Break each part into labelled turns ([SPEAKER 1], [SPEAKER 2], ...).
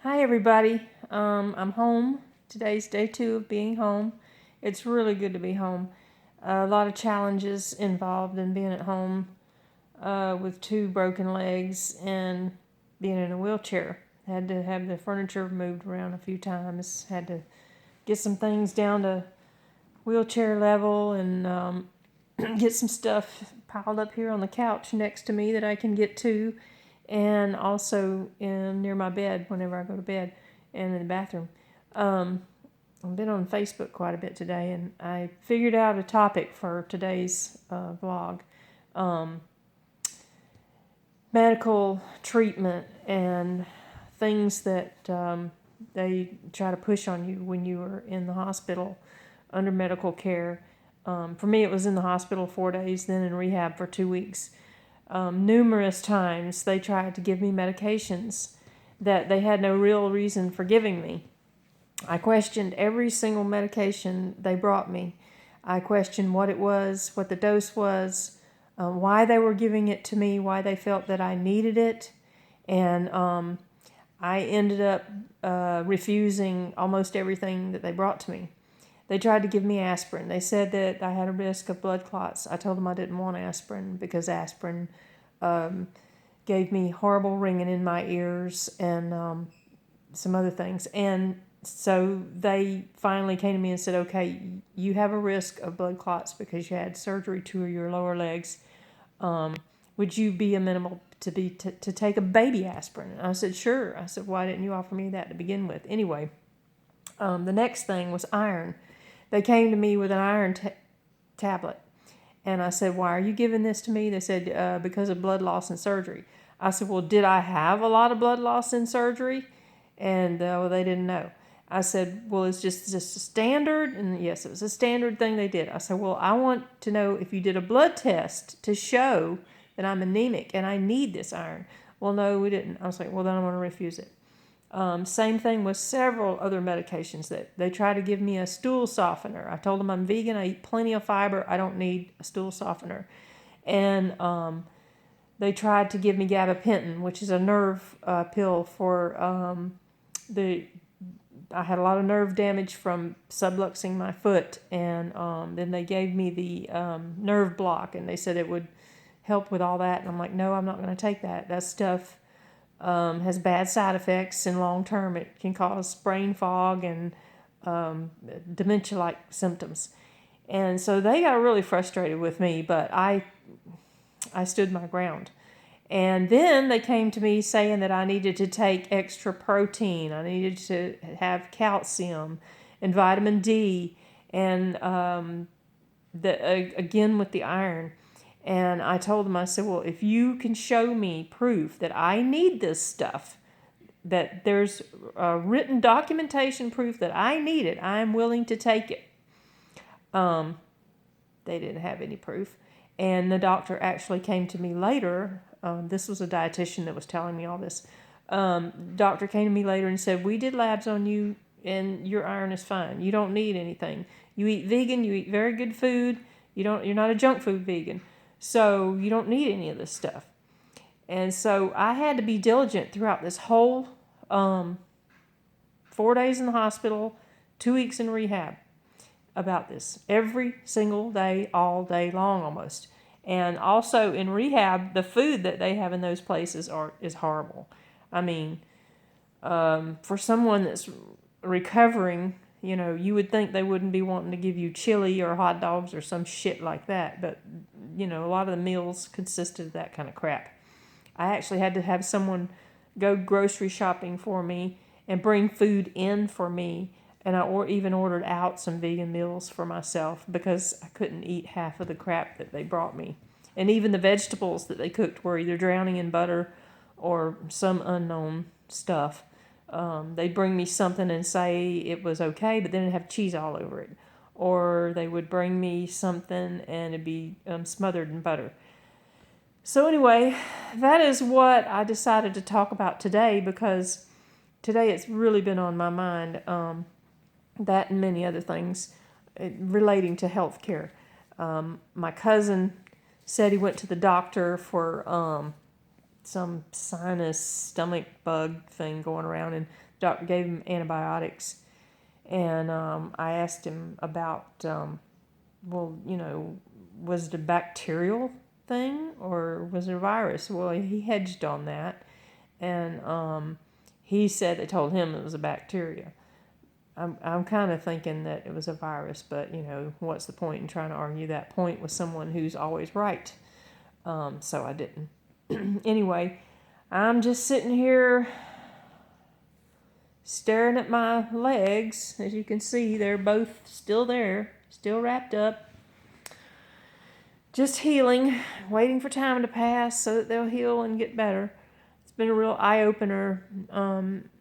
[SPEAKER 1] Hi everybody. I'm home. Today's day 2 of being home. It's really good to be home. A lot of challenges involved in being at home with 2 broken legs and being in a wheelchair. Had to have the furniture moved around a few times. Had to get some things down to wheelchair level and get some stuff piled up here on the couch next to me that I can get to, and also near my bed whenever I go to bed, and in the bathroom. I've been on Facebook quite a bit today, and I figured out a topic for today's vlog. Medical treatment and things that they try to push on you when you are in the hospital under medical care. For me, it was in the hospital 4 days, then in rehab for 2 weeks. Numerous times they tried to give me medications that they had no real reason for giving me. I questioned every single medication they brought me. I questioned what it was, what the dose was, why they were giving it to me, why they felt that I needed it, and I ended up refusing almost everything that they brought to me. They tried to give me aspirin. They said that I had a risk of blood clots. I told them I didn't want aspirin because aspirin gave me horrible ringing in my ears and some other things. And so they finally came to me and said, okay, you have a risk of blood clots because you had surgery to your lower legs. Would you be amenable to take a baby aspirin? And I said, sure. I said, why didn't you offer me that to begin with? Anyway, the next thing was iron. They came to me with an iron tablet. And I said, why are you giving this to me? They said, because of blood loss and surgery. I said, well, did I have a lot of blood loss in surgery? And well, they didn't know. I said, well, it's just a standard? And yes, it was a standard thing they did. I said, well, I want to know if you did a blood test to show that I'm anemic and I need this iron. Well, no, we didn't. I was like, well, then I'm going to refuse it. Same thing with several other medications that they try to give me a stool softener. I told them I'm vegan. I eat plenty of fiber. I don't need a stool softener. And they tried to give me gabapentin, which is a nerve pill for I had a lot of nerve damage from subluxing my foot, and then they gave me the nerve block, and they said it would help with all that. And I'm like, no, I'm not going to take that. That stuff has bad side effects in long term. It can cause brain fog and dementia-like symptoms. And so they got really frustrated with me, but I stood my ground. And then they came to me saying that I needed to take extra protein. I needed to have calcium and vitamin D and again with the iron. And I told them, I said, well, if you can show me proof that I need this stuff, that there's written documentation proof that I need it, I'm willing to take it. They didn't have any proof. And the doctor actually came to me later. This was a dietitian that was telling me all this. Doctor came to me later and said, we did labs on you and your iron is fine. You don't need anything. You eat vegan, you eat very good food. You're not a junk food vegan. So you don't need any of this stuff. And so I had to be diligent throughout this whole 4 days in the hospital, 2 weeks in rehab about this. Every single day, all day long almost. And also in rehab, the food that they have in those places is horrible. I mean, for someone that's recovering, you would think they wouldn't be wanting to give you chili or hot dogs or some shit like that. But, a lot of the meals consisted of that kind of crap. I actually had to have someone go grocery shopping for me and bring food in for me. And I even ordered out some vegan meals for myself because I couldn't eat half of the crap that they brought me. And even the vegetables that they cooked were either drowning in butter or some unknown stuff. They'd bring me something and say it was okay, but then it'd have cheese all over it. Or they would bring me something and it'd be smothered in butter. So anyway, that is what I decided to talk about today because today it's really been on my mind. That and many other things relating to health care. My cousin said he went to the doctor for some sinus stomach bug thing going around, and the doctor gave him antibiotics. And I asked him about, well, was it a bacterial thing or was it a virus? Well, he hedged on that, and he said they told him it was a bacteria. I'm kind of thinking that it was a virus, but what's the point in trying to argue that point with someone who's always right? So I didn't. Anyway, I'm just sitting here staring at my legs. As you can see, they're both still there, still wrapped up. Just healing, waiting for time to pass so that they'll heal and get better. It's been a real eye-opener,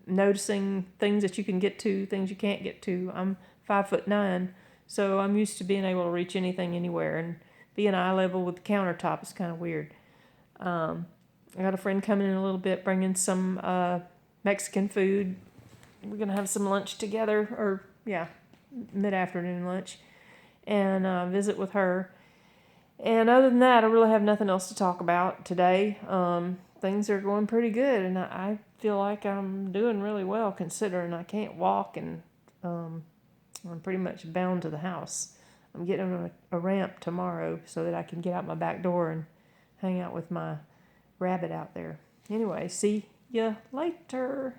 [SPEAKER 1] noticing things that you can get to, things you can't get to. I'm 5'9", so I'm used to being able to reach anything anywhere, and being eye level with the countertop is kind of weird. I got a friend coming in a little bit, bringing some Mexican food. We're gonna have some lunch together, or mid-afternoon lunch, and visit with her. And other than that, I really have nothing else to talk about today. Things are going pretty good, and I feel like I'm doing really well considering I can't walk, and I'm pretty much bound to the house. I'm getting on a ramp tomorrow so that I can get out my back door and hang out with my rabbit out there. Anyway, see ya later.